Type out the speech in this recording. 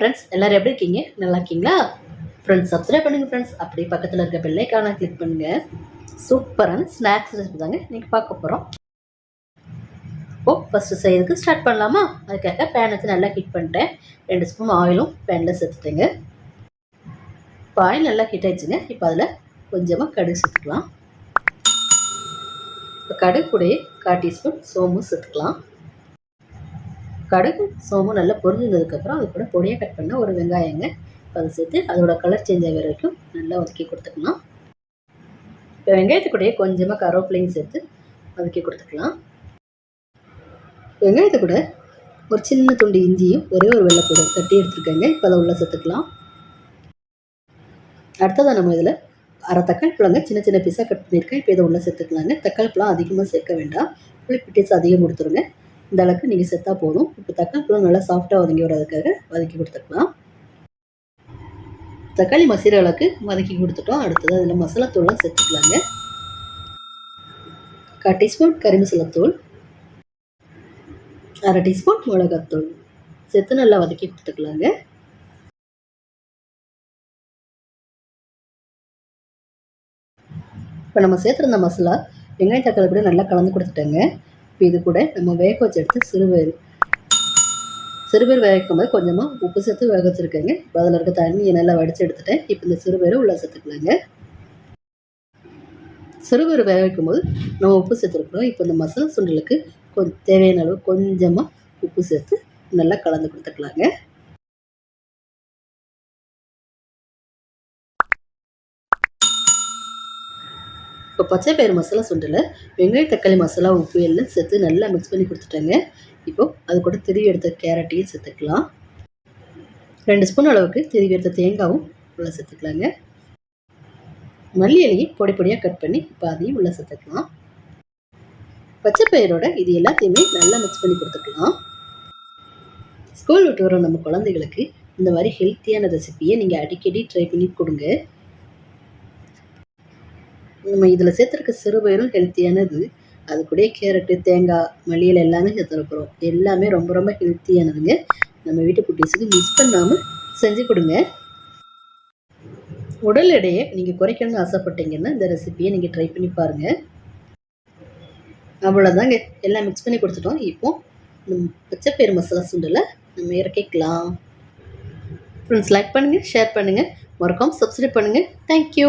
Friends, எல்லோரும் எப்படி இருக்கீங்க? நல்லா இருக்கீங்களா? ஃப்ரெண்ட்ஸ், சப்ஸ்கிரைப் பண்ணுங்கள் ஃப்ரெண்ட்ஸ். அப்படியே பக்கத்தில் இருக்க பெல் ஐகானை கிளிக் பண்ணுங்கள். சூப்பரான ஸ்நாக்ஸ் ரெசிபி தாங்க இன்றைக்கி பார்க்க போகிறோம். ஃபஸ்ட்டு செய்யறதுக்கு ஸ்டார்ட் பண்ணலாமா? அதுக்காக பேன் வச்சு நல்லா ஹீட் பண்ணிட்டேன். 2 ஸ்பூன் ஆயிலும் பேனில் சேர்த்துட்டேங்க. இப்போ ஆயில் நல்லா ஹீட் ஆயிடுச்சுங்க. இப்போ அதில் கொஞ்சமாக கடுகு சேர்த்துக்கலாம். இப்போ கடுகு கூடயே 1/4 டீஸ்பூன் சோம்பு சேர்த்துக்கலாம். கடுகு சோம்பு நல்லா பொரிஞ்சதுக்கப்புறம் அது கூட பொடியாக கட் பண்ண ஒரு வெங்காயங்க அதை சேர்த்து அதோட கலர் சேஞ்ச் ஆகிற வரைக்கும் நல்லா வதக்கி கொடுத்துக்கலாம். இப்போ வெங்காயத்து கூடயே கொஞ்சமாக கருவேப்பிலையும் சேர்த்து வதக்கி கொடுத்துக்கலாம். வெங்காயத்தை கூட ஒரு சின்ன துண்டு இஞ்சியும் ஒரே ஒரு வெள்ளைப்பூடும் தட்டி எடுத்துருக்கேங்க. இப்போ அதை உள்ளே சேர்த்துக்கலாம். அடுத்ததாக நம்ம இதில் அரை தக்காளி பழங்க சின்ன சின்ன பீஸாக கட் பண்ணியிருக்கேன். இப்போ இதை உள்ளே சேர்த்துக்கலாங்க. தக்காளி பழம் அதிகமாக சேர்க்க வேண்டாம், புளிப்பு டேஸ்ட் அதிகம் கொடுத்துருங்க. இந்த அளவுக்கு நீங்கள் சேர்த்தா போதும். இப்போ தக்காளி பழம் நல்லா சாஃப்டாக வதங்கி வரதுக்காக வதக்கி கொடுத்துக்கலாம். தக்காளி மசிற அளவுக்கு வதக்கி கொடுத்துட்டோம். அடுத்தது அதில் மசாலா தூள்லாம் சேர்த்துக்கலாங்க. 1/4 டீஸ்பூன் கறி மசாலாத்தூள், 1/2 டீஸ்பூன் மிளகாத்தூள் சேர்த்து நல்லா வதக்கி கொடுத்துக்கலாங்க. இப்போ நம்ம சேர்த்துருந்த மசாலா வெங்காயம் தக்காளி கூட நல்லா கலந்து கொடுத்துட்டேங்க. இப்போ இது கூட நம்ம வேக வச்சு எடுத்து சிறுபயிறு வேக வைக்கும்போது கொஞ்சமாக உப்பு சேர்த்து வேக வச்சுருக்கேங்க. இப்போ அதில் இருக்க தண்ணியை நல்லா வடித்து எடுத்துட்டேன். இப்போ இந்த சிறுபயிறு உள்ளே சேர்த்துக்கலாங்க. சிறுபயிறு வேக வைக்கும்போது நம்ம உப்பு சேர்த்துருக்குறோம். இப்போ இந்த மசாலா சுண்டலுக்கு தேவையான அளவு கொஞ்சமாக உப்பு சேர்த்து நல்லா கலந்து கொடுத்துக்கலாங்க. இப்போ பச்சை பயிறு மசாலா சுண்டலை வெங்காயம் தக்காளி மசாலா உப்பு எல்லாம் சேர்த்து நல்லா மிக்ஸ் பண்ணி கொடுத்துட்டேங்க. இப்போது அது கூட திருவி எடுத்த கேரட்டையும் சேர்த்துக்கலாம். 2 ஸ்பூன் அளவுக்கு திருவி எடுத்த தேங்காயும் உள்ளே சேர்த்துக்கலாங்க. மல்லி இலையும் பொடி பொடியாக கட் பண்ணி இப்போ அதையும் உள்ளே சேர்த்துக்கலாம். பச்சை பயிரோட இது எல்லாத்தையுமே நல்லா மிக்ஸ் பண்ணி கொடுத்துக்கலாம். ஸ்கூல் விட்டு வர நம்ம குழந்தைகளுக்கு இந்த மாதிரி ஹெல்த்தியான ரெசிபியை நீங்கள் அடிக்கடி ட்ரை பண்ணி கொடுங்க. நம்ம இதில் சேர்த்துருக்க சிறுபயிரும் ஹெல்த்தியானது. அது கூட கேரட்டு தேங்காய் மல்லியில் எல்லாமே சேர்த்துருக்குறோம். எல்லாமே ரொம்ப ரொம்ப ஹெல்த்தியானதுங்க. நம்ம வீட்டு குட்டீஸுக்கு மிஸ் பண்ணாமல் செஞ்சு கொடுங்க. உடல் எடையை நீங்கள் குறைக்கணும்னு ஆசைப்பட்டீங்கன்னா இந்த ரெசிபியை நீங்கள் ட்ரை பண்ணி பாருங்கள். அவ்வளோதாங்க, எல்லாம் மிக்ஸ் பண்ணி கொடுத்துட்டோம். இப்போது பச்சைப்பயிறு மசாலா சுண்டலை நம்ம இறக்கிக்கலாம். ஃப்ரெண்ட்ஸ், லைக் பண்ணுங்கள், ஷேர் பண்ணுங்கள், மறக்காமல் சப்ஸ்கிரைப் பண்ணுங்கள். தேங்க்யூ.